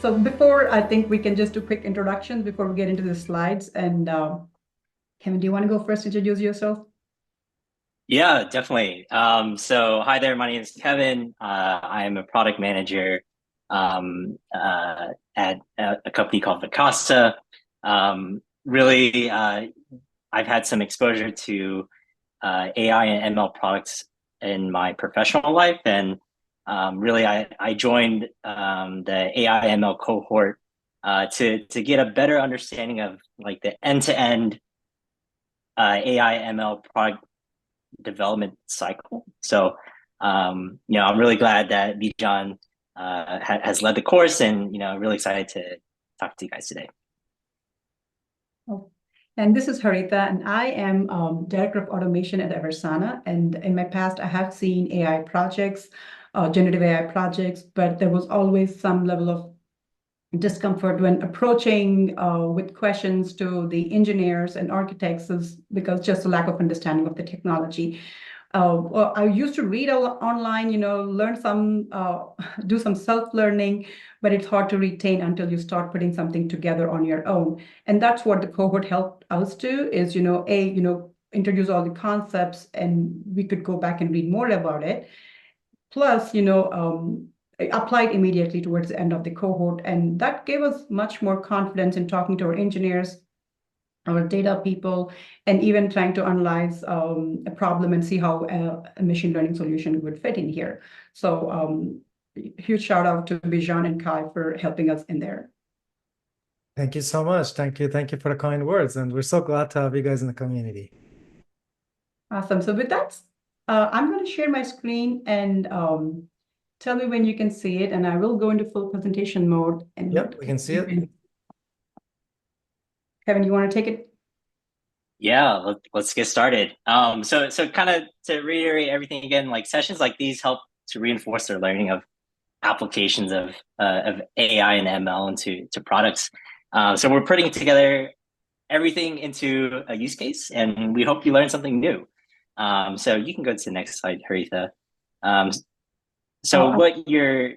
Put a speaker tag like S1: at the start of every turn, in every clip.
S1: So before, I think we can just do quick introductions before we get into the slides. And Kevin, do you want to go first, introduce yourself?
S2: Yeah, definitely. So hi there, my name is Kevin. I'm a product manager at a company called Vicasa. Really, I've had some exposure to AI and ML products in my professional life, and really, I joined the AI ML cohort to get a better understanding of like the end-to-end AI ML product development cycle. So, I'm really glad that Bijan has led the course, and really excited to talk to you guys today.
S1: Oh. And this is Haritha, and I am Director of Automation at Eversana. And in my past, I have seen AI projects, generative AI projects, but there was always some level of discomfort when approaching with questions to the engineers and architects is because just a lack of understanding of the technology. Well, I used to read online, learn some, do some self-learning, but it's hard to retain until you start putting something together on your own. And that's what the cohort helped us do is, introduce all the concepts and we could go back and read more about it. Plus, applied immediately towards the end of the cohort. And that gave us much more confidence in talking to our engineers, our data people, and even trying to analyze a problem and see how a machine learning solution would fit in here. So huge shout out to Bijan and Kai for helping us in there.
S3: Thank you so much. Thank you. Thank you for the kind words. And we're so glad to have you guys in the community.
S1: Awesome. So with that, I'm going to share my screen and tell me when you can see it, and I will go into full presentation mode. And
S3: yep, we can see it.
S1: Kevin, you want to take it?
S2: Yeah, let's get started. So kind of to reiterate everything again, like sessions like these help to reinforce their learning of applications of AI and ML into products. So we're putting together everything into a use case, and we hope you learn something new. So you can go to the next slide, Haritha. So what you're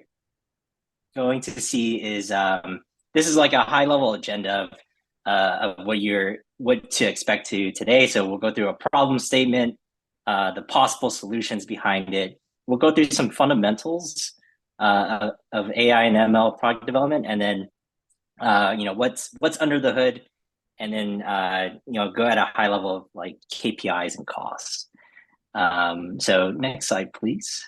S2: going to see is this is like a high level agenda of what to expect today. So we'll go through a problem statement, the possible solutions behind it. We'll go through some fundamentals of AI and ML product development, and then what's under the hood, and then go at a high level of like KPIs and costs. So next slide, please.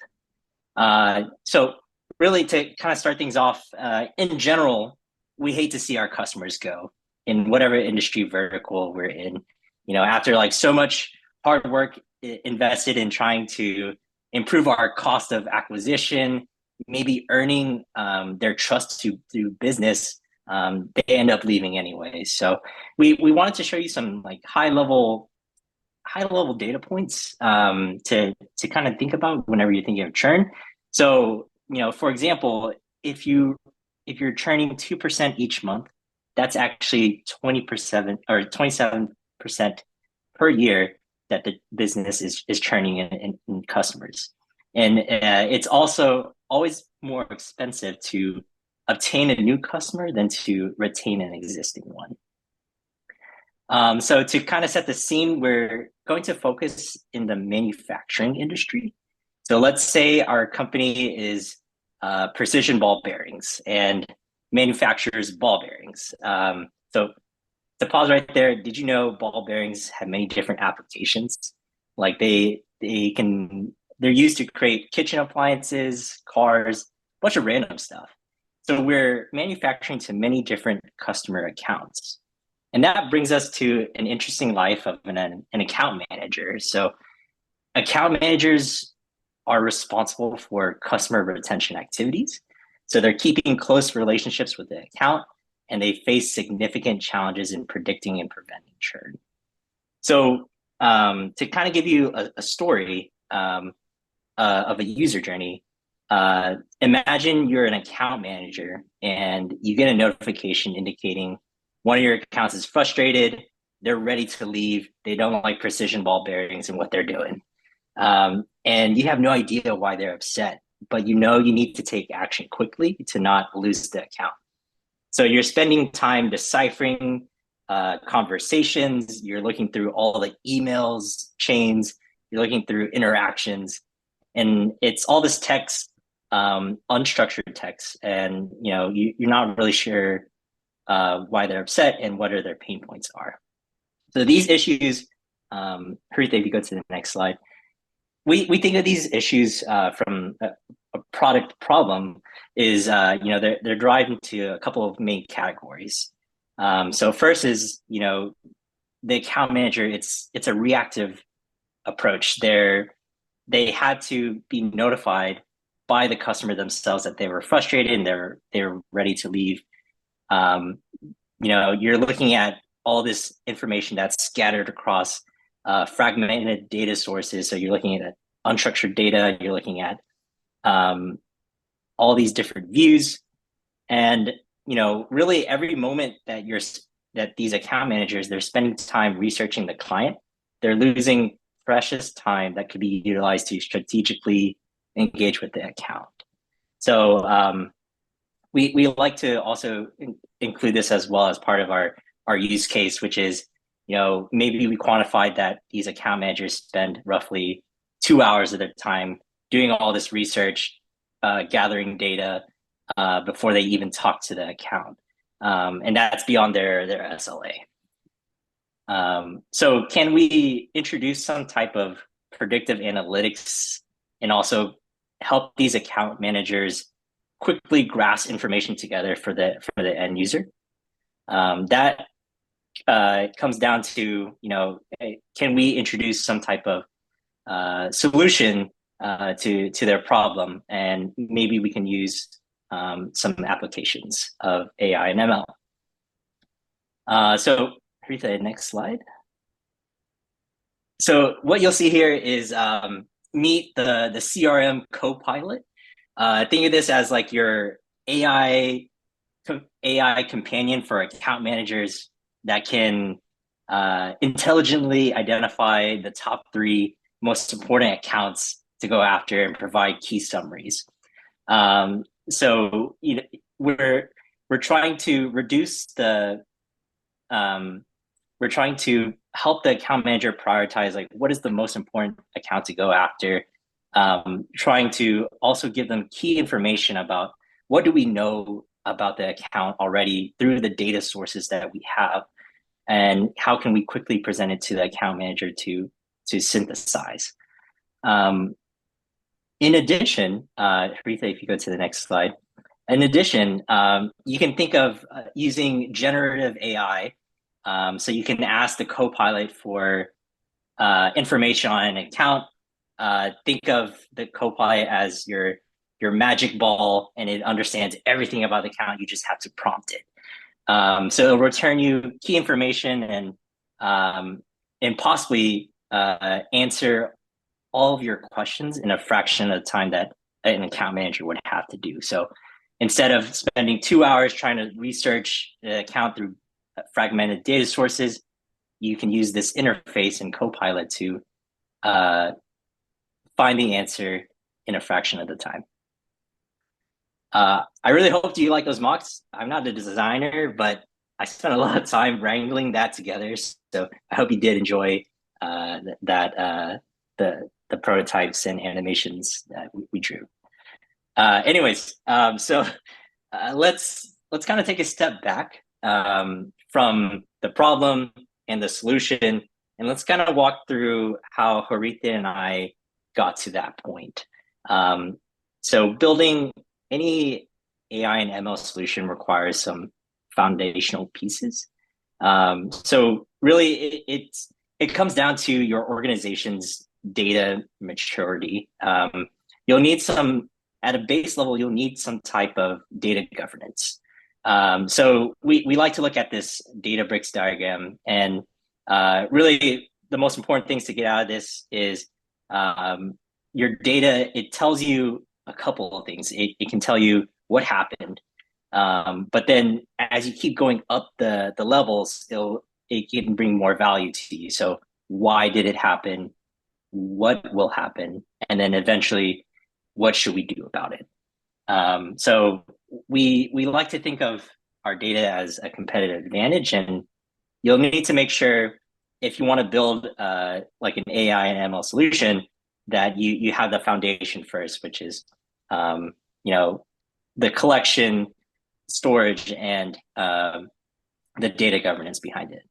S2: So really to kind of start things off, in general, we hate to see our customers go in whatever industry vertical we're in. After like so much hard work invested in trying to improve our cost of acquisition, maybe earning their trust to do business, they end up leaving anyway. So we wanted to show you some like high level data points to kind of think about whenever you're thinking of churn. So for example, if you're churning 2% each month, that's actually 20% or 27% per year that the business is churning in customers. And it's also always more expensive to obtain a new customer than to retain an existing one. So to kind of set the scene, we're going to focus in the manufacturing industry. So let's say our company is Precision Ball Bearings and manufactures ball bearings. So to pause right there, did you know ball bearings have many different applications? Like they're used to create kitchen appliances, cars, a bunch of random stuff. So we're manufacturing to many different customer accounts. And that brings us to an interesting life of an account manager. So account managers are responsible for customer retention activities. So they're keeping close relationships with the account, and they face significant challenges in predicting and preventing churn. So to kind of give you a story of a user journey, imagine you're an account manager and you get a notification indicating one of your accounts is frustrated, they're ready to leave, they don't like precision ball bearings and what they're doing. And you have no idea why they're upset, but you need to take action quickly to not lose the account. So you're spending time deciphering conversations, you're looking through all the emails chains, you're looking through interactions, and it's all this text, unstructured text, and you're not really sure why they're upset and what are their pain points are. So these issues, Haritha, if you go to the next slide, we think of these issues from a product problem is they're derived into a couple of main categories. So first is the account manager. It's a reactive approach. They had to be notified by the customer themselves that they were frustrated and they're ready to leave. You're looking at all this information that's scattered across fragmented data sources. So you're looking at unstructured data, you're looking at all these different views, and really every moment that these account managers, they're spending time researching the client, they're losing precious time that could be utilized to strategically engage with the account. So we like to also include this as well as part of our use case, which is, maybe we quantified that these account managers spend roughly 2 hours of their time doing all this research, gathering data before they even talk to the account. And that's beyond their SLA. So can we introduce some type of predictive analytics and also help these account managers quickly grasp information together for the end user? That comes down to, can we introduce some type of solution to their problem, and maybe we can use some applications of AI and ML. So Haritha, next slide. So what you'll see here is meet the CRM co-pilot. Think of this as like your AI companion for account managers that can intelligently identify the top 3 most important accounts to go after and provide key summaries. So we're trying to reduce the we're trying to help the account manager prioritize like what is the most important account to go after, trying to also give them key information about what do we know about the account already through the data sources that we have, and how can we quickly present it to the account manager to synthesize. In addition, Haritha, if you go to the next slide, in addition, you can think of using generative AI. So you can ask the co-pilot for information on an account. Think of the co-pilot as your magic ball, and it understands everything about the account. You just have to prompt it. So it'll return you key information and possibly answer all of your questions in a fraction of the time that an account manager would have to do. So instead of spending 2 hours trying to research the account through fragmented data sources, you can use this interface and Copilot to find the answer in a fraction of the time. I really hope you like those mocks. I'm not a designer, but I spent a lot of time wrangling that together. So I hope you did enjoy the prototypes and animations that we drew. Anyways, so let's kind of take a step back from the problem and the solution, and let's kind of walk through how Haritha and I got to that point. So building any AI and ML solution requires some foundational pieces. So really, it comes down to your organization's data maturity. You'll need at a base level, you'll need some type of data governance. So we like to look at this Databricks diagram, and really the most important things to get out of this is your data. It tells you a couple of things. It can tell you what happened, but then as you keep going up the levels, it can bring more value to you. So why did it happen? What will happen? And then eventually, what should we do about it? So we like to think of our data as a competitive advantage, and you'll need to make sure if you want to build like an AI and ML solution that you have the foundation first, which is the collection, storage, and the data governance behind it.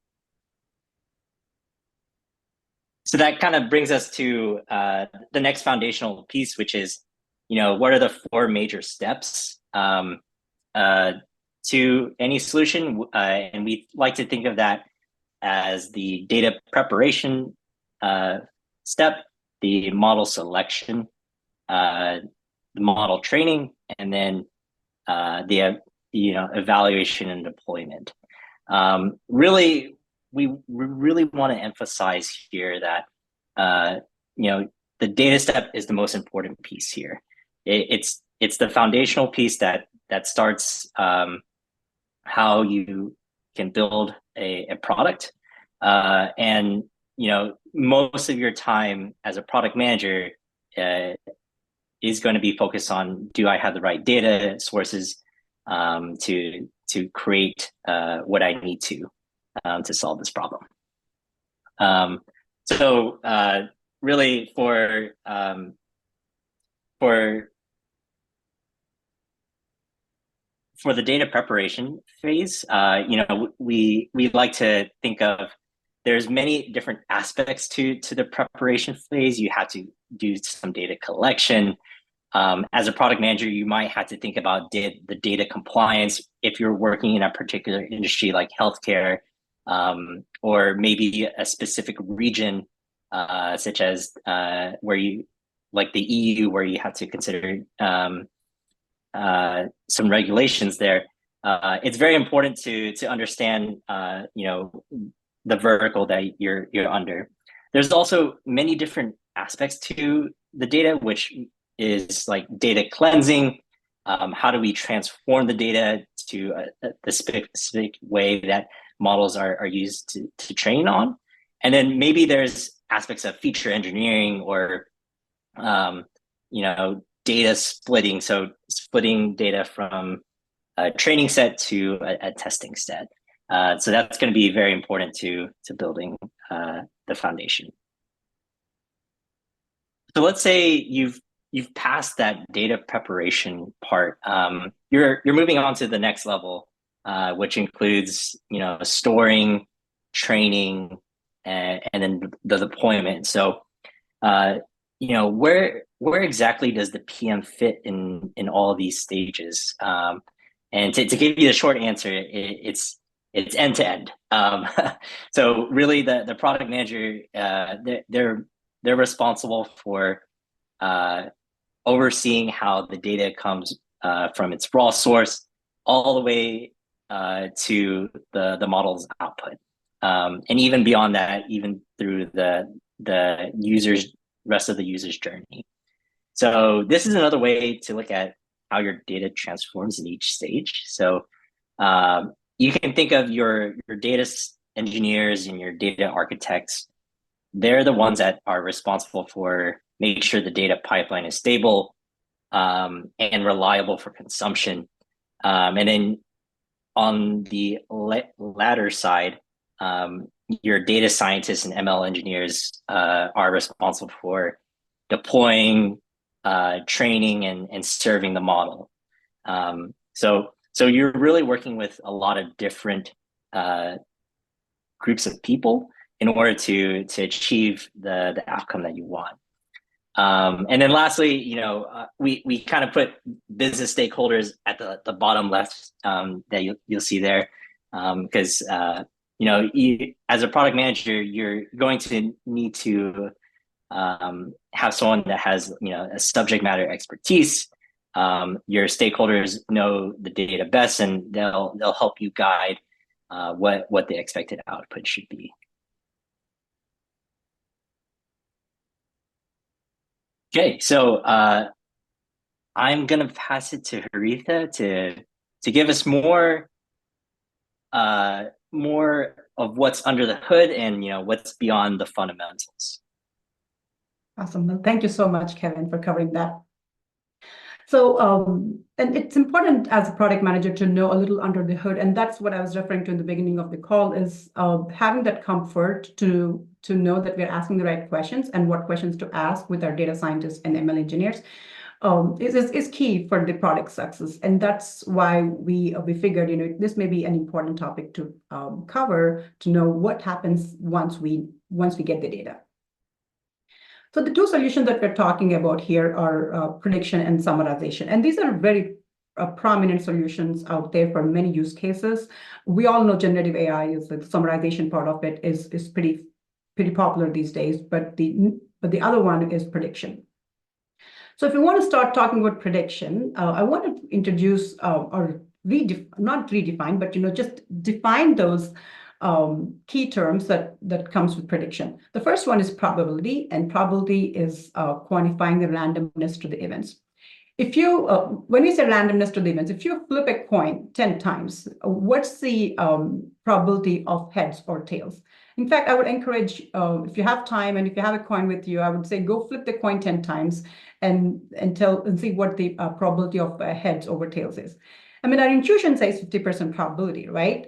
S2: So that kind of brings us to the next foundational piece, which is, what are the 4 major steps to any solution? And we like to think of that as the data preparation step, the model selection, the model training, and then the evaluation and deployment. Really, we really want to emphasize here that the data step is the most important piece here. It's the foundational piece that starts how you can build a product, and most of your time as a product manager is going to be focused on, do I have the right data sources to create what I need to solve this problem. So really for the data preparation phase, we like to think of, there's many different aspects to the preparation phase. You have to do some data collection. As a product manager, you might have to think about the data compliance if you're working in a particular industry like healthcare, or maybe a specific region, such as where you, like the EU, where you have to consider some regulations there. It's very important to understand, the vertical that you're under. There's also many different aspects to the data, which is like data cleansing. How do we transform the data to the specific way that models are used to train on? And then maybe there's aspects of feature engineering or, data splitting. So splitting data from a training set to a testing set. So that's going to be very important to building the foundation. So let's say you've passed that data preparation part. You're moving on to the next level, which includes storing, training, and then the deployment. So where exactly does the PM fit in all of these stages? And to give you the short answer, it's end to end. So really, the product manager, they're responsible for overseeing how the data comes from its raw source all the way to the model's output, and even beyond that, even through the rest of the user's journey. So this is another way to look at how your data transforms in each stage. So you can think of your data engineers and your data architects. They're the ones that are responsible for making sure the data pipeline is stable and reliable for consumption. And then on the latter side, your data scientists and ML engineers are responsible for deploying, training, and serving the model. So you're really working with a lot of different groups of people in order to achieve the outcome that you want. And then lastly, we kind of put business stakeholders at the bottom left, that you'll see there, because as a product manager, you're going to need to have someone that has a subject matter expertise. Your stakeholders know the data best, and they'll help you guide what the expected output should be. Okay, so I'm gonna pass it to Haritha to give us more of what's under the hood and what's beyond the fundamentals.
S1: Awesome. Thank you so much, Kevin, for covering that. So, and it's important as a product manager to know a little under the hood, and that's what I was referring to in the beginning of the call, is having that comfort to know that we're asking the right questions and what questions to ask with our data scientists and ML engineers is key for the product success. And that's why we figured, this may be an important topic to cover, to know what happens once we get the data. So the two solutions that we're talking about here are prediction and summarization. And these are very prominent solutions out there for many use cases. We all know generative AI is the summarization part of it is pretty popular these days, but the other one is prediction. So if you want to start talking about prediction, I want to introduce or not redefine, but just define those key terms that comes with prediction. The first one is probability, and probability is quantifying the randomness to the events. If you, when we say randomness to the events, if you flip a coin 10 times, what's the probability of heads or tails? In fact, I would encourage, if you have time and if you have a coin with you, I would say go flip the coin 10 times and see what the probability of heads over tails is. I mean, our intuition says 50% probability, right?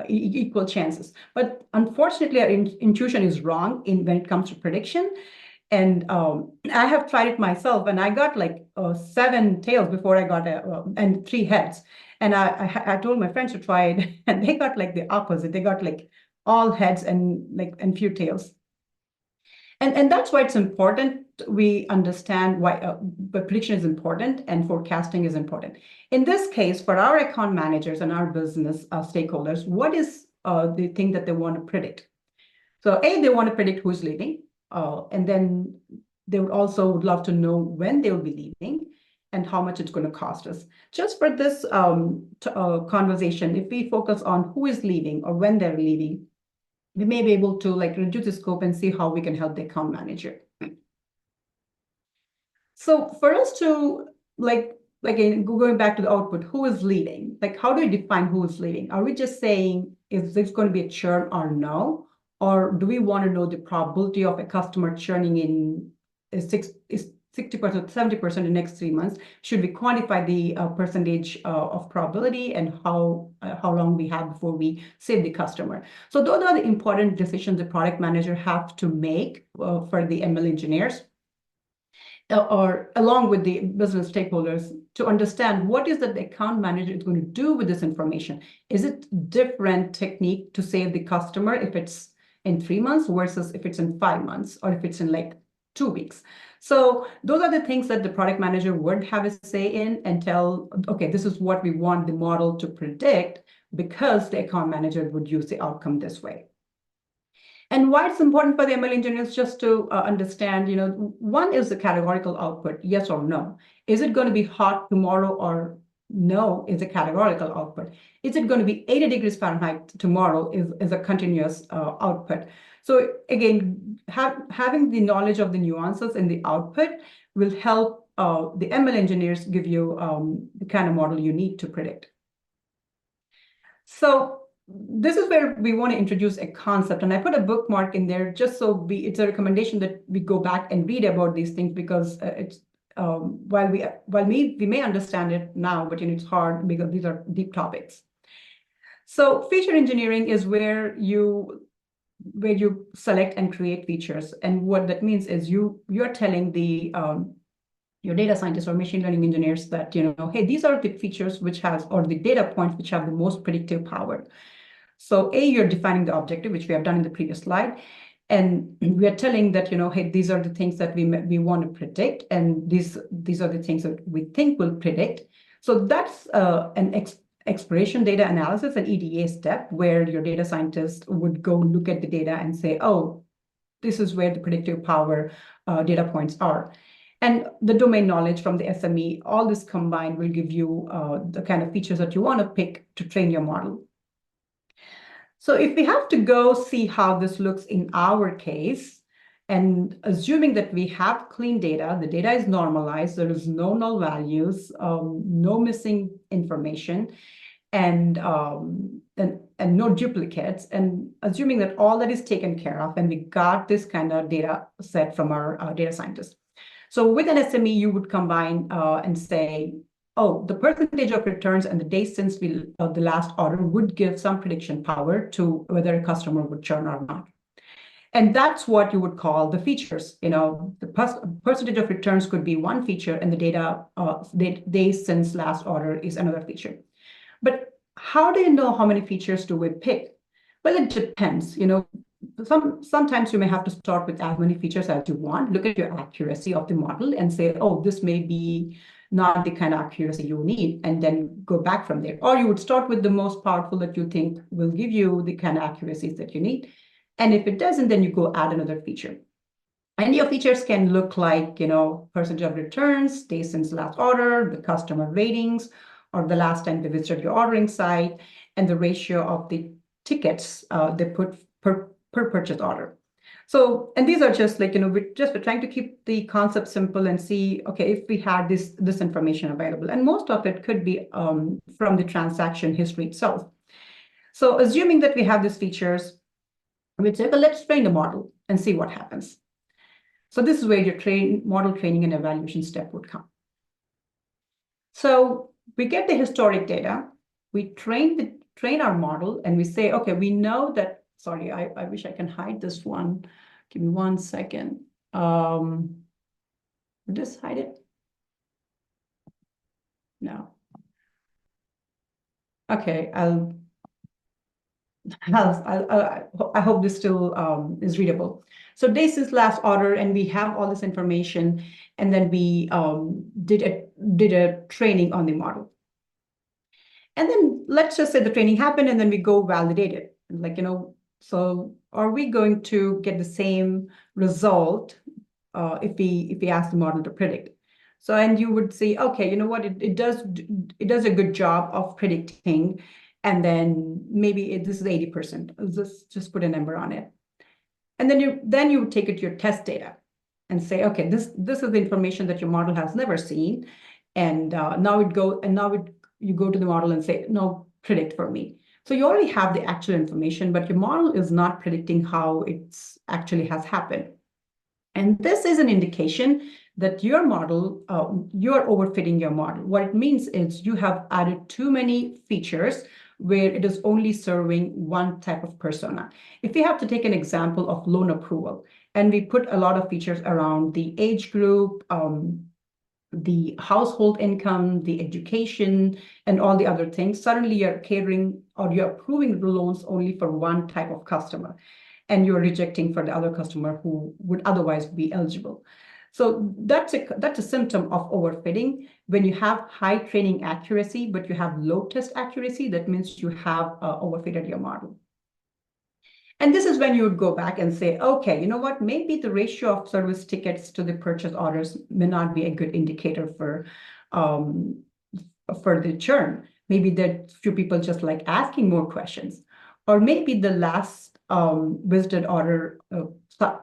S1: Equal chances. But unfortunately, our intuition is wrong when it comes to prediction. And I have tried it myself, and I got like 7 tails before I got and 3 heads. And I told my friends to try it, and they got like the opposite. They got like all heads and few tails. And that's why it's important we understand why but prediction is important and forecasting is important. In this case, for our account managers and our business stakeholders, what is the thing that they want to predict? So they want to predict who's leaving, and then they would love to know when they will be leaving and how much it's going to cost us. Just for this conversation, if we focus on who is leaving or when they're leaving, we may be able to reduce the scope and see how we can help the account manager. So for us to going back to the output, who is leaving? How do we define who is leaving? Are we just saying is this going to be a churn or no? Or do we want to know the probability of a customer churning in 60%, 70% in the next 3 months? Should we quantify the percentage of probability and how long we have before we save the customer? So those are the important decisions the product manager have to make for the ML engineers or along with the business stakeholders to understand what is that the account manager is going to do with this information. Is it different technique to save the customer if it's in 3 months versus if it's in 5 months or if it's in 2 weeks? So those are the things that the product manager would have a say in and tell, okay, this is what we want the model to predict because the account manager would use the outcome this way. And why it's important for the ML engineers just to understand, one is the categorical output, yes or no. Is it going to be hot tomorrow or no is a categorical output. Is it going to be 80 degrees Fahrenheit tomorrow is a continuous output. So again, having the knowledge of the nuances in the output will help the ML engineers give you the kind of model you need to predict. So this is where we want to introduce a concept, and I put a bookmark in there just so it's a recommendation that we go back and read about these things because it's while we may understand it now, but it's hard because these are deep topics. So feature engineering is where you select and create features, and what that means is you're telling the your data scientists or machine learning engineers that hey, these are the features or the data points which have the most predictive power. So you're defining the objective, which we have done in the previous slide. And we are telling that, hey, these are the things that we want to predict. And these are the things that we think will predict. So that's an exploration data analysis, an EDA step, where your data scientist would go look at the data and say, oh, this is where the predictive power data points are. And the domain knowledge from the SME, all this combined will give you the kind of features that you want to pick to train your model. So if we have to go see how this looks in our case, and assuming that we have clean data, the data is normalized, there is no null values, no missing information, and no duplicates, and assuming that all that is taken care of, and we got this kind of data set from our data scientists. So with an SME, you would combine and say, oh, the percentage of returns and the days since the last order would give some prediction power to whether a customer would churn or not. And that's what you would call the features. The percentage of returns could be one feature, and the data days since last order is another feature. But how do you know how many features do we pick? Well, it depends. Sometimes you may have to start with as many features as you want, look at your accuracy of the model and say, oh, this may be not the kind of accuracy you need, and then go back from there. Or you would start with the most powerful that you think will give you the kind of accuracies that you need. And if it doesn't, then you go add another feature. And your features can look like, percentage of returns, days since last order, the customer ratings, or the last time they visited your ordering site, and the ratio of the tickets they put per purchase order. So, and these are just like, we're trying to keep the concept simple and see, okay, if we had this information available. And most of it could be from the transaction history itself. So assuming that we have these features, we'd say, well, let's train the model and see what happens. So this is where your model training and evaluation step would come. So we get the historic data, we train our model, and we say, okay, we know that, sorry, I wish I can hide this one. Give me 1 second. Just hide it. No. Okay, I hope this still is readable. So days since last order, and we have all this information, and then we did a training on the model. And then let's just say the training happened, and then we go validate it. Like, so are we going to get the same result if we ask the model to predict? So, and you would say, okay, you know what, it does a good job of predicting, and then maybe this is 80%. Just put a number on it. And then you would take it to your test data and say, okay, this is the information that your model has never seen. And you go to the model and say, no, predict for me. So you already have the actual information, but your model is not predicting how it actually has happened. And this is an indication that your model, you're overfitting your model. What it means is you have added too many features where it is only serving one type of persona. If we have to take an example of loan approval, and we put a lot of features around the age group, the household income, the education, and all the other things, suddenly you're catering or you're approving the loans only for one type of customer, and you're rejecting for the other customer who would otherwise be eligible. So that's a symptom of overfitting. When you have high training accuracy, but you have low test accuracy, that means you have overfitted your model. And this is when you would go back and say, okay, you know what, maybe the ratio of service tickets to the purchase orders may not be a good indicator for the churn. Maybe that few people just like asking more questions. Or maybe the last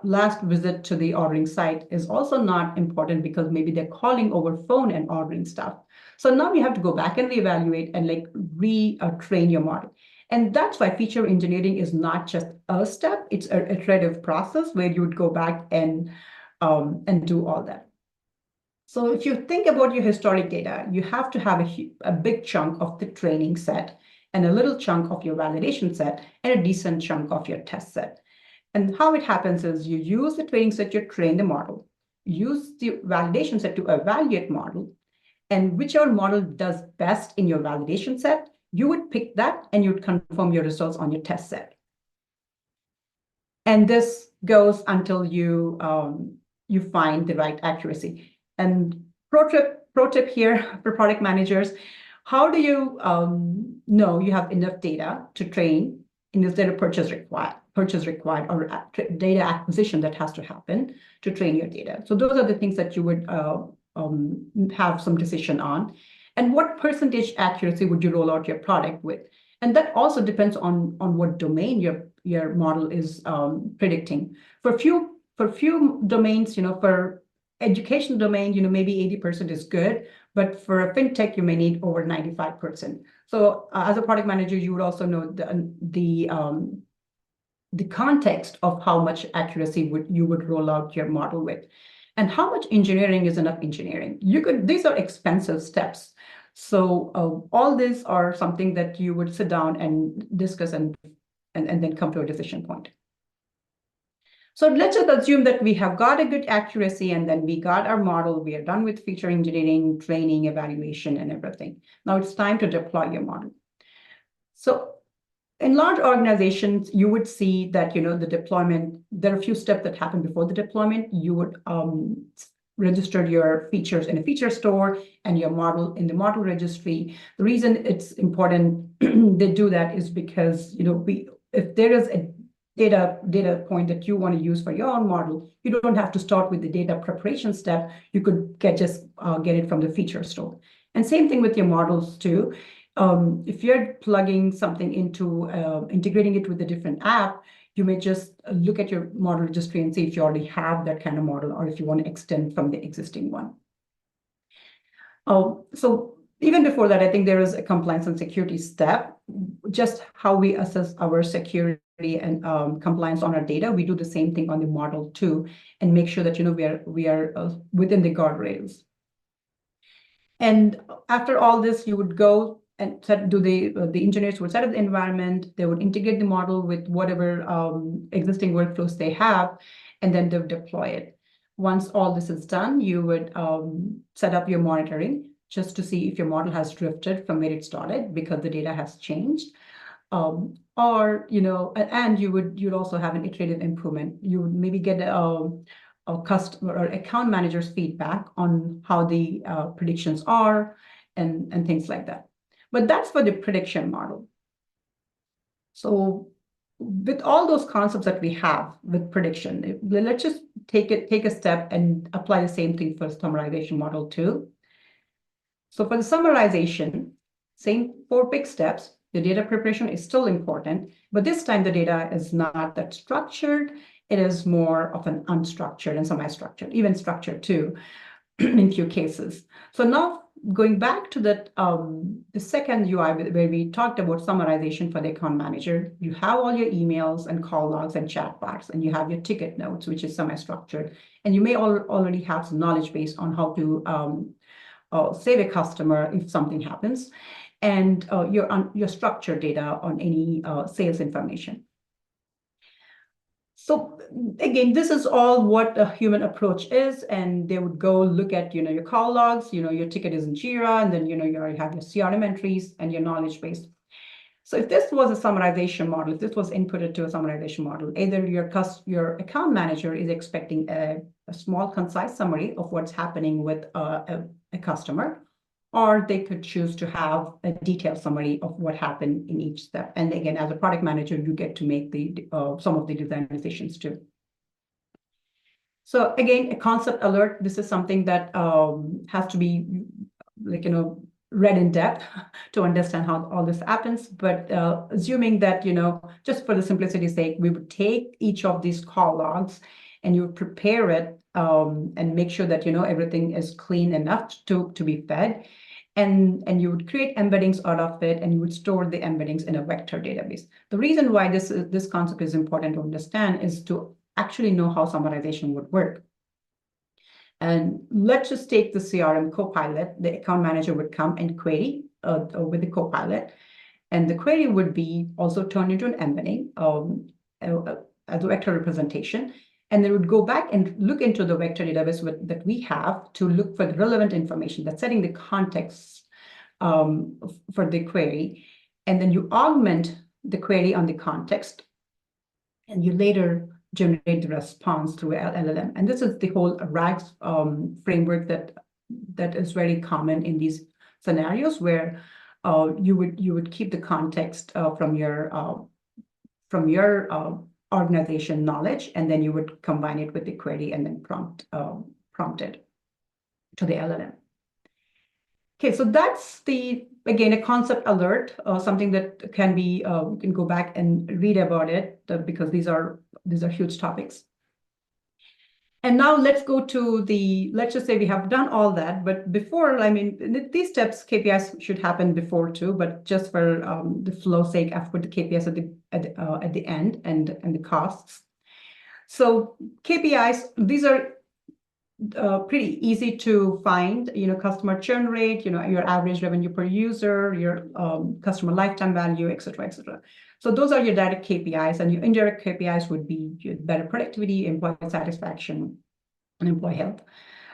S1: last visit to the ordering site is also not important because maybe they're calling over phone and ordering stuff. So now you have to go back and reevaluate and like retrain your model. And that's why feature engineering is not just a step, it's an iterative process where you would go back and do all that. So if you think about your historic data, you have to have a big chunk of the training set and a little chunk of your validation set and a decent chunk of your test set. And how it happens is you use the training set to train the model, use the validation set to evaluate model, and whichever model does best in your validation set, you would pick that and you would confirm your results on your test set. And this goes until you find the right accuracy. And pro tip here for product managers, how do you know you have enough data to train? And is there a purchase required or data acquisition that has to happen to train your data? So those are the things that you would have some decision on. And what percentage accuracy would you roll out your product with? And that also depends on what domain your model is predicting. For few domains, for education domain, maybe 80% is good, but for a fintech, you may need over 95%. So as a product manager, you would also know the context of how much accuracy you would roll out your model with. and how much engineering is enough engineering. These are expensive steps. So all these are something that you would sit down and discuss and then come to a decision point. So let's just assume that we have got a good accuracy and then we got our model, we are done with feature engineering, training, evaluation, and everything. Now it's time to deploy your model. So in large organizations, you would see that, the deployment, there are a few steps that happen before the deployment. You would register your features in a feature store and your model in the model registry. The reason it's important they do that is because, if there is a data point that you want to use for your own model, you don't have to start with the data preparation step. You could just get it from the feature store. And same thing with your models too. If you're plugging something into integrating it with a different app, you may just look at your model registry and see if you already have that kind of model or if you want to extend from the existing one. So even before that, I think there is a compliance and security step, just how we assess our security and compliance on our data. We do the same thing on the model too, and make sure that we are within the guardrails. And after all this, you would go and the engineers would set up the environment. They would integrate the model with whatever existing workflows they have, and then they would deploy it. Once all this is done, you would set up your monitoring just to see if your model has drifted from where it started because the data has changed. And you'd also have an iterative improvement. You would maybe get a customer or account manager's feedback on how the predictions are and things like that. But that's for the prediction model. So with all those concepts that we have with prediction, let's just take a step and apply the same thing for the summarization model too. So for the summarization, same 4 big steps. The data preparation is still important, but this time the data is not that structured. It is more of an unstructured and semi-structured, even structured too, in few cases. So now going back to that, the second UI where we talked about summarization for the account manager, you have all your emails and call logs and chat bots, and you have your ticket notes, which is semi-structured. And you may already have some knowledge base on how to save a customer if something happens, and your structured data on any sales information. So again, this is all what a human approach is, and they would go look at your call logs, your ticket is in Jira, and then you have your CRM entries and your knowledge base. So if this was a summarization model, if this was inputted to a summarization model, either your account manager is expecting a small, concise summary of what's happening with a customer, or they could choose to have a detailed summary of what happened in each step. And again, as a product manager, you get to make some of the design decisions too. So again, a concept alert. This is something that has to be read in depth to understand how all this happens. But assuming that, just for the simplicity's sake, we would take each of these call logs and you would prepare it and make sure that, everything is clean enough to be fed. And you would create embeddings out of it, and you would store the embeddings in a vector database. The reason why this concept is important to understand is to actually know how summarization would work. And let's just take the CRM Copilot. The account manager would come and query with the Copilot, and the query would be also turned into an embedding as a vector representation. And they would go back and look into the vector database that we have to look for the relevant information that's setting the context for the query. And then you augment the query on the context, and you later generate the response through LLM. And this is the whole RAGs framework that is very common in these scenarios where you would keep the context from your organization knowledge, and then you would combine it with the query and then prompt it to the LLM. Okay, so that's again, a concept alert, something that can be, you can go back and read about it because these are huge topics. And now let's go to let's just say we have done all that, but before, these steps, KPIs should happen before too, but just for the flow's sake, I've put the KPIs at the end and the costs. So KPIs, these are pretty easy to find, customer churn rate, your average revenue per user, your customer lifetime value, et cetera, et cetera. So those are your direct KPIs, and your indirect KPIs would be your better productivity, employee satisfaction, and employee health.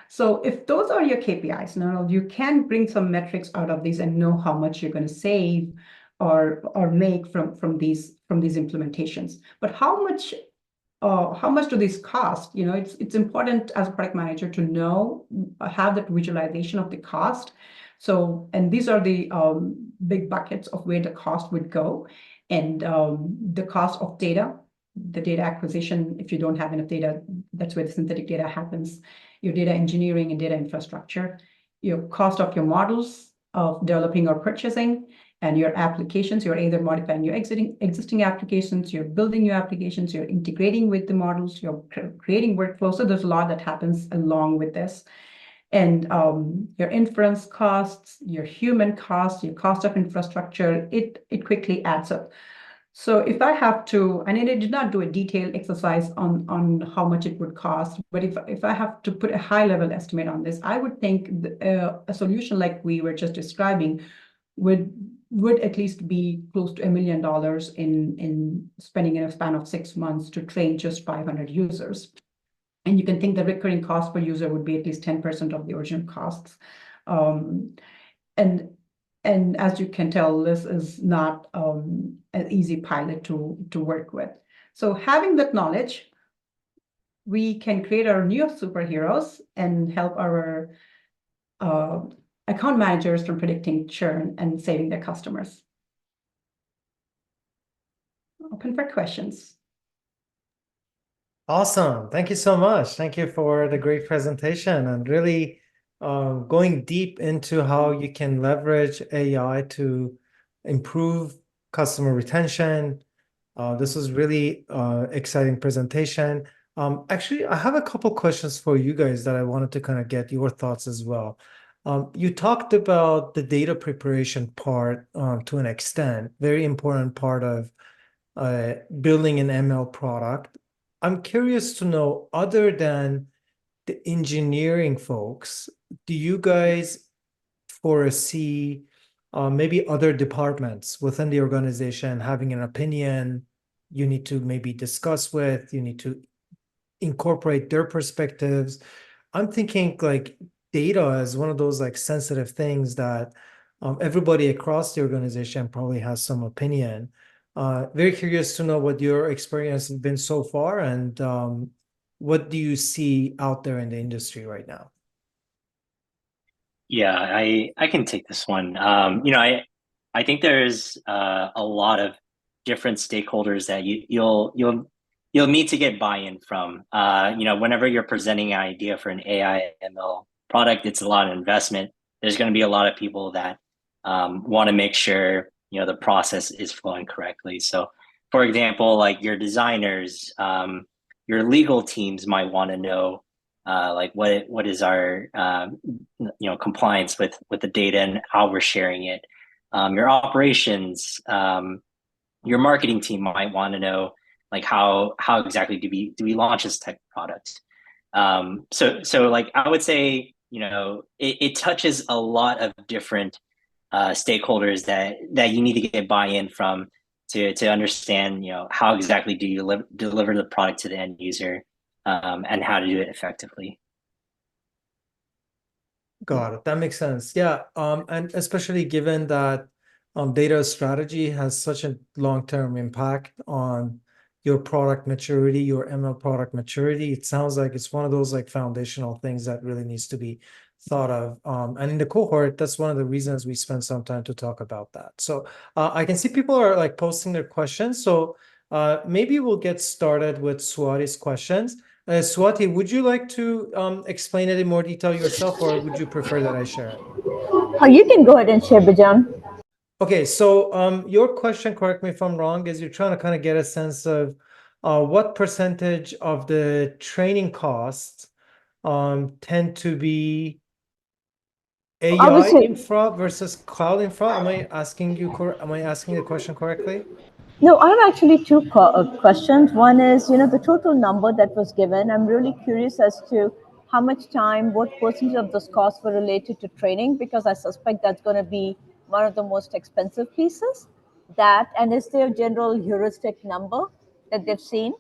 S1: So if those are your KPIs, now you can bring some metrics out of these and know how much you're going to save or make from these implementations. But how much do these cost? It's important as a product manager to know, have that visualization of the cost. So, and these are the big buckets of where the cost would go, and the cost of data, the data acquisition. If you don't have enough data, that's where the synthetic data happens. Your data engineering and data infrastructure, your cost of your models of developing or purchasing, and your applications. You're either modifying your existing applications, you're building new applications, you're integrating with the models, you're creating workflows. So there's a lot that happens along with this. And your inference costs, your human costs, your cost of infrastructure, it quickly adds up. So if I have to, and I did not do a detailed exercise on how much it would cost, but if I have to put a high level estimate on this, I would think a solution like we were just describing would at least be close to $1 million in spending in a span of 6 months to train just 500 users. And you can think the recurring cost per user would be at least 10% of the original costs. And as you can tell, this is not an easy pilot to work with. So having that knowledge, we can create our new superheroes and help our account managers from predicting churn and saving their customers. Open for questions.
S3: Awesome. Thank you so much. Thank you for the great presentation and really going deep into how you can leverage AI to improve customer retention. This was really exciting presentation. Actually, I have a couple questions for you guys that I wanted to kind of get your thoughts as well. You talked about the data preparation part to an extent, very important part of building an ML product. I'm curious to know, other than the engineering folks, do you guys foresee maybe other departments within the organization having an opinion you need to maybe discuss with, you need to incorporate their perspectives? I'm thinking like data is one of those like sensitive things that everybody across the organization probably has some opinion. Very curious to know what your experience has been so far, and what do you see out there in the industry right now?
S2: Yeah, I can take this one. I think there's a lot of different stakeholders that you'll need to get buy-in from. Whenever you're presenting an idea for an AI ML product, it's a lot of investment. There's going to be a lot of people that want to make sure the process is flowing correctly. So, for example, like your designers, your legal teams might want to know like what is our compliance with the data and how we're sharing it. Your operations, your marketing team might want to know like how exactly do we launch this tech product. So like I would say it touches a lot of different stakeholders that you need to get buy-in from to understand how exactly do you deliver the product to the end user, and how to do it effectively.
S3: Got it. That makes sense. Yeah. And especially given that data strategy has such a long-term impact on your product maturity, your ML product maturity, it sounds like it's one of those like foundational things that really needs to be thought of. And in the cohort, that's one of the reasons we spent some time to talk about that. So I can see people are like posting their questions. So maybe we'll get started with Swati's questions. Swati, would you like to explain it in more detail yourself, or would you prefer that I share it?
S4: Oh, you can go ahead and share, Bijan.
S3: Okay, so your question, correct me if I'm wrong, is you're trying to kind of get a sense of what percentage of the training costs tend to be AI infra versus cloud infra. Am I asking the question correctly?
S4: No, I have actually two questions. One is, the total number that was given. I'm really curious as to how much time, what percentage of those costs were related to training? Because I suspect that's going to be one of the most expensive pieces. That, and is there a general heuristic number that they've seen?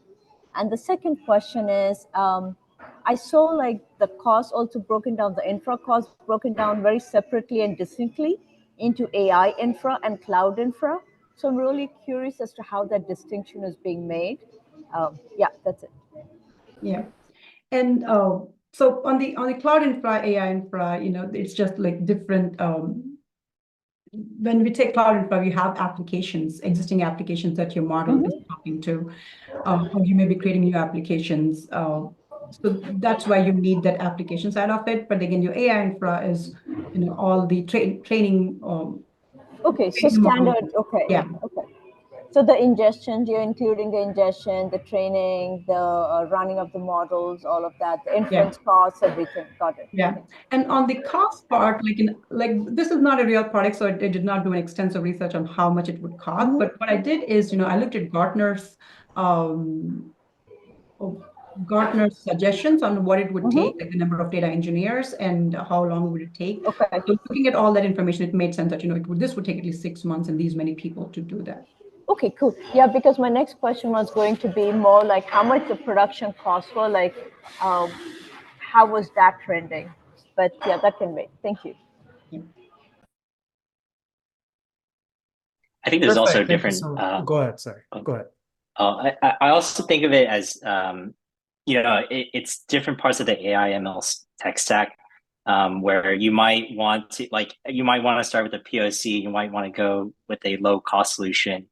S4: And the second question is, I saw like the cost also broken down, the infra cost broken down very separately and distinctly into AI infra and cloud infra. So I'm really curious as to how that distinction is being made. Yeah, that's it.
S1: Yeah. And so on the cloud infra, AI infra, it's just like different. When we take cloud infra, you have applications, existing applications that your model is talking to, or you may be creating new applications. So that's why you need that application side of it. But again, your AI infra is, all the training.
S4: Okay, so
S1: Training models.
S4: standard. Okay,
S1: Yeah,
S4: okay. So the ingestion, you're including the ingestion, the training, the running of the models, all of that, the
S1: yeah.
S4: inference costs, everything. Got it.
S1: Yeah.
S4: Okay.
S1: And on the cost part, this is not a real product, so I did not do an extensive research on how much it would cost. But what I did is, I looked at um, Gartner's suggestions on what it would take, like the number of data engineers and how long would it take.
S4: Okay.
S1: So looking at all that information, it made sense that, this would take at least 6 months and these many people to do that.
S4: Okay, cool. Yeah, because my next question was going to be more like how much the production costs were, like how was that trending? But yeah, that can wait. Thank you.
S1: Yeah.
S2: I think there's also
S3: Perfect. Thank you
S2: different.
S3: so much. Go ahead, sorry. Go ahead.
S2: I also think of it as it's different parts of the AI ML tech stack, where you might want to start with a POC. You might want to go with a low cost solution,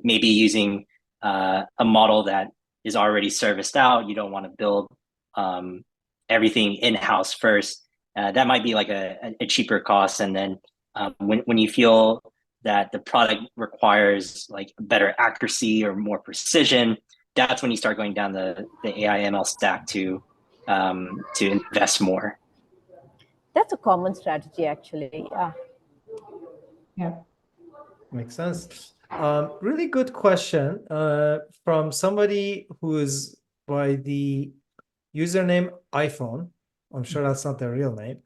S2: maybe using a model that is already serviced out. You don't want to build everything in-house first. That might be like a cheaper cost, and then when you feel that the product requires like better accuracy or more precision, that's when you start going down the AI ML stack to invest more.
S4: That's a common strategy, actually. Yeah.
S1: Yeah.
S3: Makes sense. Really good question from somebody who is by the username iPhone. I'm sure that's not their real name.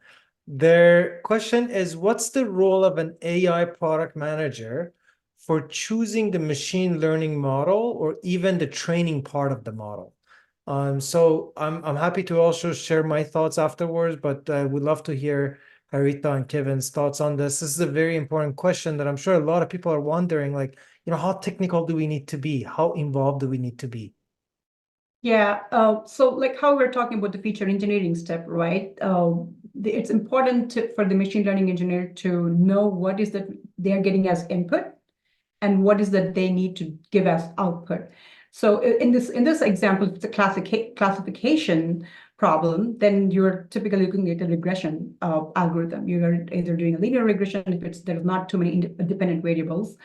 S3: Their question is, what's the role of an AI product manager for choosing the machine learning model or even the training part of the model? So I'm happy to also share my thoughts afterwards, but I would love to hear Haritha and Kevin's thoughts on this. This is a very important question that I'm sure a lot of people are wondering, like, how technical do we need to be? How involved do we need to be?
S1: Yeah, so like how we're talking about the feature engineering step, right? It's important for the machine learning engineer to know what is that they're getting as input and what is that they need to give as output. So in this example, if it's a classification problem, then you're typically looking at a regression algorithm. You're either doing a linear regression if there's not too many independent variables,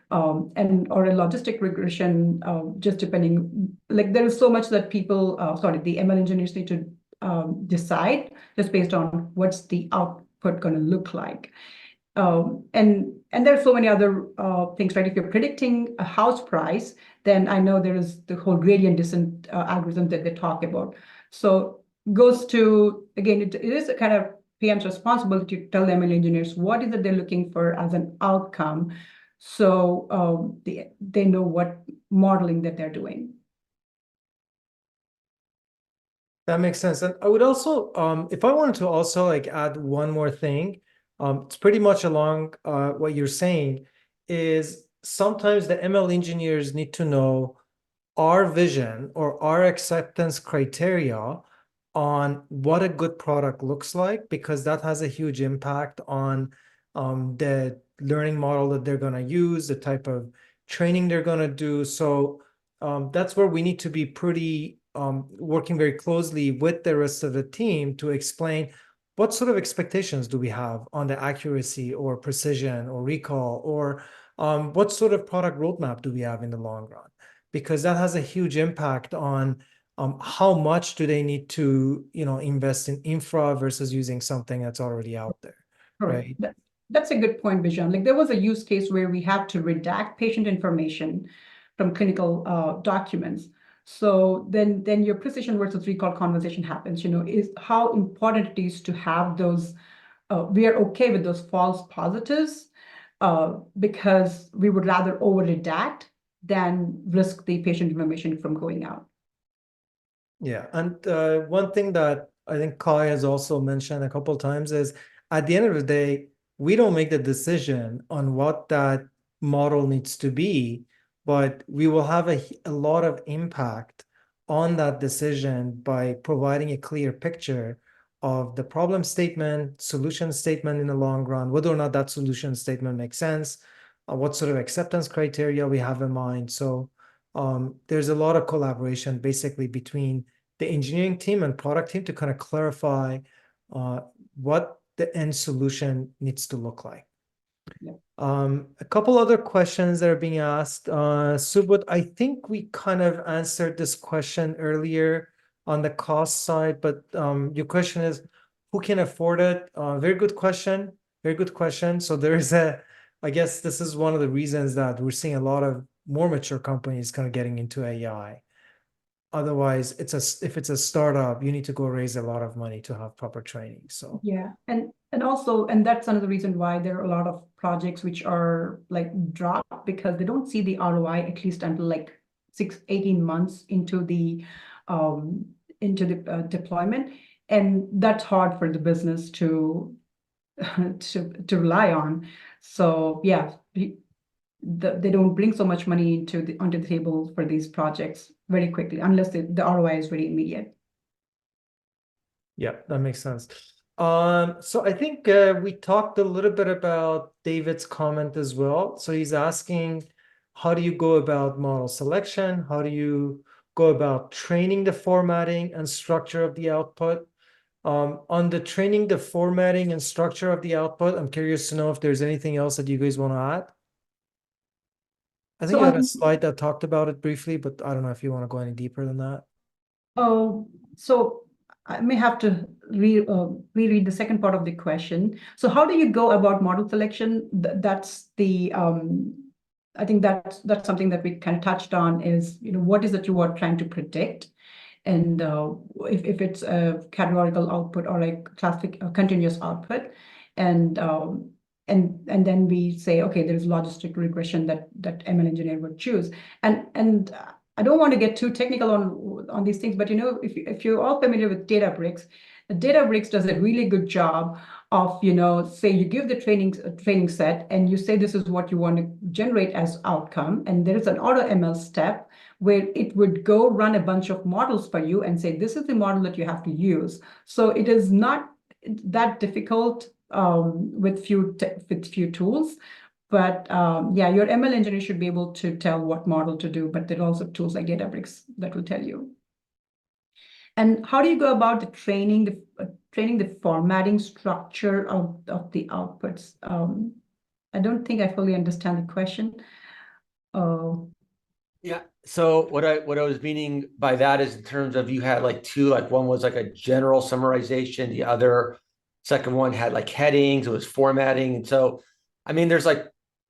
S1: or a logistic regression, just depending. Like there is so much that the ML engineers need to decide just based on what's the output going to look like. And there are so many other things, right? If you're predicting a house price, then I know there is the whole gradient descent algorithm that they talk about. So goes to, again, it is a kind of PM's responsibility to tell the ML engineers what is it they're looking for as an outcome, so they know what modeling that they're doing.
S3: That makes sense. And I would also, if I wanted to also like add one more thing, it's pretty much along what you're saying, is sometimes the ML engineers need to know our vision or our acceptance criteria on what a good product looks like, because that has a huge impact on the learning model that they're going to use, the type of training they're going to do. So that's where we need to be pretty working very closely with the rest of the team to explain what sort of expectations do we have on the accuracy or precision or recall, or what sort of product roadmap do we have in the long run, because that has a huge impact on how much do they need to invest in infra versus using something that's already out there. Right.
S1: That's a good point, Bijan. Like there was a use case where we had to redact patient information from clinical documents. So then your precision versus recall conversation happens, is how important it is to have those, we are okay with those false positives, because we would rather over-redact than risk the patient information from going out.
S3: Yeah, and one thing that I think Kai has also mentioned a couple of times is at the end of the day, we don't make the decision on what that model needs to be, but we will have a lot of impact on that decision by providing a clear picture of the problem statement, solution statement in the long run, whether or not that solution statement makes sense, what sort of acceptance criteria we have in mind. So there's a lot of collaboration basically between the engineering team and product team to kind of clarify what the end solution needs to look like.
S1: Yeah.
S3: A couple other questions that are being asked. Subodh, I think we kind of answered this question earlier on the cost side, but your question is, who can afford it? Very good question. Very good question. So there is I guess this is one of the reasons that we're seeing a lot of more mature companies kind of getting into AI. Otherwise, if it's a startup, you need to go raise a lot of money to have proper training. So
S1: yeah, and also, and that's another reason why there are a lot of projects which are like dropped, because they don't see the ROI at least until like 18 months into the deployment, and that's hard for the business to to rely on. So yeah, they don't bring so much money onto the table for these projects very quickly unless the ROI is very immediate.
S3: yeah, that makes sense. So I think we talked a little bit about David's comment as well. So he's asking, how do you go about model selection? How do you go about training the formatting and structure of the output? On the training, the formatting and structure of the output, I'm curious to know if there's anything else that you guys want to add. I think
S1: So
S3: you had a slide that talked about it briefly, but I don't know if you want to go any deeper than that.
S1: Oh, so I may have to reread the second part of the question. So how do you go about model selection? That's the I think that's something that we kind of touched on is, what is it you are trying to predict? And if it's a categorical output or like continuous output, and then we say, okay, there's logistic regression that ML engineer would choose, and I don't want to get too technical on these things, but if you're all familiar with Databricks does a really good job of, say you give the training set and you say this is what you want to generate as outcome, and there is an auto ML step where it would go run a bunch of models for you and say this is the model that you have to use. So it is not that difficult with few tools. But yeah, your ML engineer should be able to tell what model to do, but there are also tools like Databricks that will tell you. And how do you go about the training the formatting structure of the outputs? I don't think I fully understand the question.
S5: Yeah. So what I was meaning by that is in terms of you had like two, like one was like a general summarization, the other second one had like headings, it was formatting. And so, I mean, there's like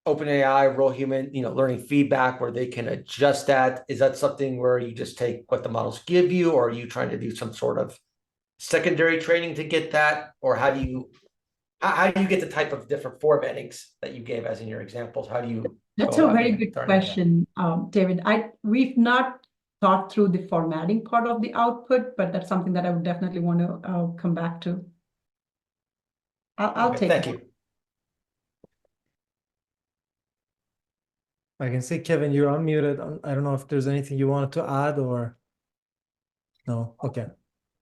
S5: OpenAI, real human, learning feedback where they can adjust that. Is that something where you just take what the models give you, or are you trying to do some sort of secondary training to get that? Or how do you get the type of different formattings that you gave as in your examples? How do you
S1: That's
S5: go
S1: a
S5: about
S1: very good
S5: learning that?
S1: question, David. We've not thought through the formatting part of the output, but that's something that I would definitely want to come back to. I'll
S5: Okay,
S1: take
S5: thank
S1: that.
S5: you.
S3: I can see, Kevin, you're unmuted. I don't know if there's anything you wanted to add or no. Okay.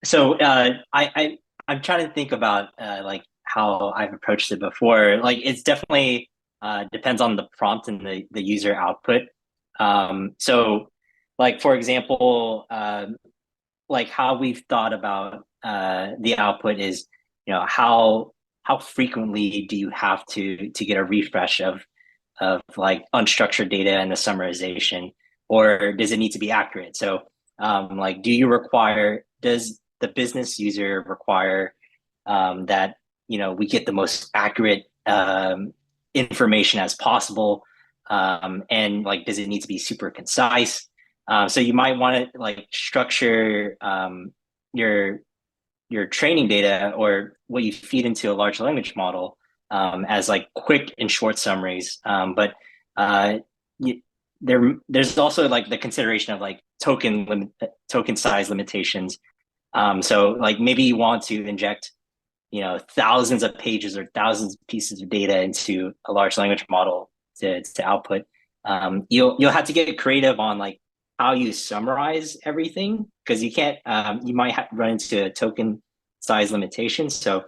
S2: So I'm trying to think about like how I've approached it before. Like it's definitely depends on the prompt and the user output. So like for example, like how we've thought about the output is, how frequently do you have to get a refresh of like unstructured data and the summarization, or does it need to be accurate? So like does the business user require that we get the most accurate information as possible, and like does it need to be super concise? So you might want to like structure your training data or what you feed into a large language model as like quick and short summaries. But there's also like the consideration of like token size limitations. So like maybe you want to inject, thousands of pages or thousands of pieces of data into a large language model to output. You'll have to get creative on like how you summarize everything, because you can't, you might run into a token size limitations. So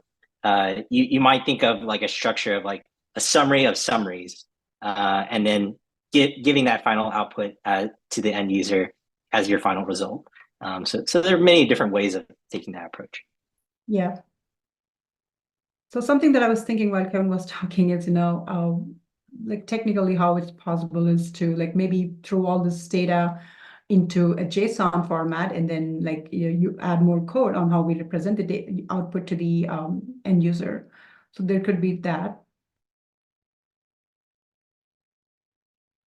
S2: you might think of like a structure of like a summary of summaries, and then giving that final output to the end user as your final result. So there are many different ways of taking that approach.
S1: Yeah. So something that I was thinking while Kevin was talking is, like technically how it's possible is to like maybe throw all this data into a JSON format, and then like you add more code on how we represent the output to the end user. So there could be that.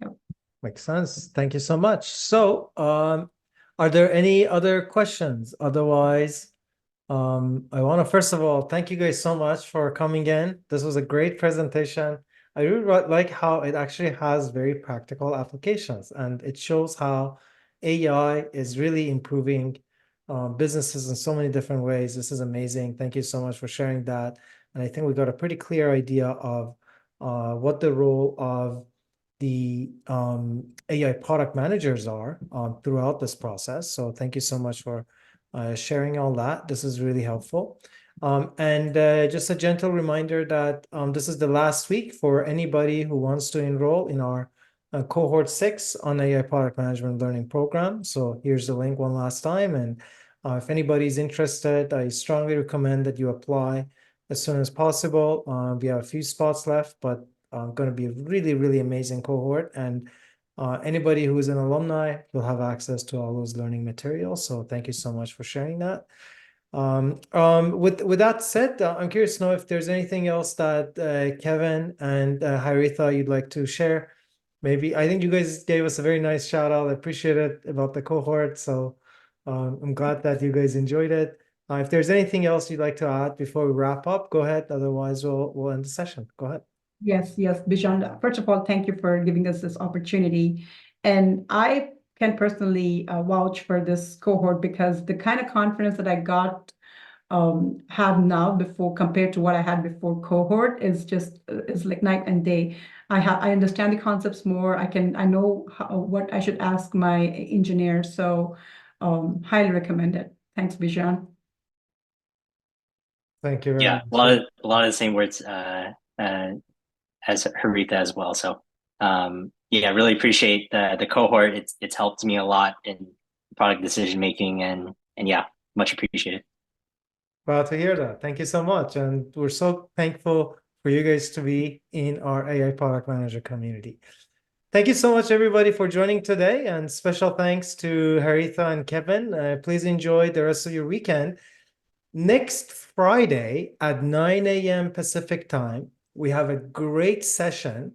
S1: Yep.
S3: Makes sense. Thank you so much. So, are there any other questions? Otherwise, I want to first of all thank you guys so much for coming in. This was a great presentation. I really like how it actually has very practical applications, and it shows how AI is really improving businesses in so many different ways. This is amazing. Thank you so much for sharing that. And I think we got a pretty clear idea of what the role of the AI product managers are throughout this process. So thank you so much for sharing all that. This is really helpful. And just a gentle reminder that this is the last week for anybody who wants to enroll in our cohort 6 on AI product management learning program. So here's the link one last time. And if anybody's interested, I strongly recommend that you apply as soon as possible. We have a few spots left, but going to be a really, really amazing cohort. And anybody who is an alumni will have access to all those learning materials. So thank you so much for sharing that. With that said, I'm curious to know if there's anything else that Kevin and Haritha you'd like to share. Maybe I think you guys gave us a very nice shout out. I appreciate it about the cohort. So I'm glad that you guys enjoyed it. If there's anything else you'd like to add before we wrap up, go ahead. Otherwise, we'll end the session. Go ahead.
S1: Yes, Bijan. First of all, thank you for giving us this opportunity. And I can personally vouch for this cohort, because the kind of confidence that I got have now before compared to what I had before cohort is like night and day. I understand the concepts more. I know what I should ask my engineer. So highly recommend it. Thanks, Bijan.
S3: Thank you very
S2: Yeah,
S3: much.
S2: a lot of the same words as Haritha as well. So yeah, really appreciate the cohort. It's helped me a lot in product decision making, and yeah, much appreciated.
S3: Glad to hear that. Thank you so much. And we're so thankful for you guys to be in our AI product manager community. Thank you so much, everybody, for joining today. And special thanks to Haritha and Kevin. Please enjoy the rest of your weekend. Next Friday at 9 a.m. Pacific time, we have a great session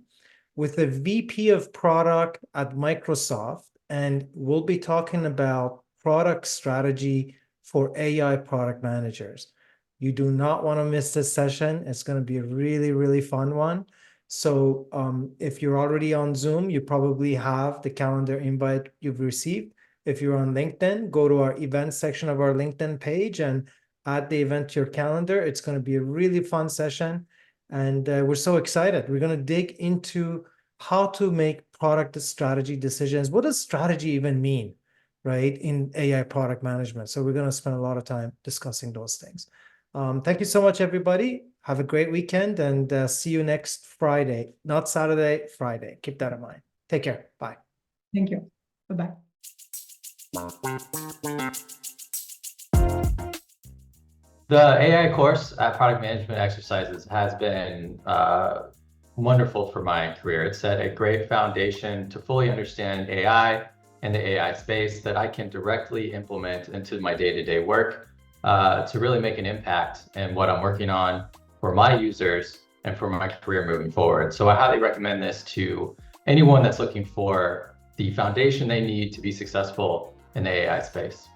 S3: with the VP of product at Microsoft, and we'll be talking about product strategy for AI product managers. You do not want to miss this session. It's going to be a really, really fun one. So if you're already on Zoom, you probably have the calendar invite you've received. If you're on LinkedIn, go to our events section of our LinkedIn page and add the event to your calendar. It's going to be a really fun session. And we're so excited. We're going to dig into how to make product strategy decisions. What does strategy even mean, right, in AI product management? So we're going to spend a lot of time discussing those things. Thank you so much, everybody. Have a great weekend, and see you next Friday. Not Saturday, Friday. Keep that in mind. Take care. Bye.
S1: Thank you. Bye-bye.
S6: The AI course at Product Management Exercises has been wonderful for my career. It set a great foundation to fully understand AI and the AI space that I can directly implement into my day-to-day work to really make an impact in what I'm working on for my users and for my career moving forward. So I highly recommend this to anyone that's looking for the foundation they need to be successful in the AI space.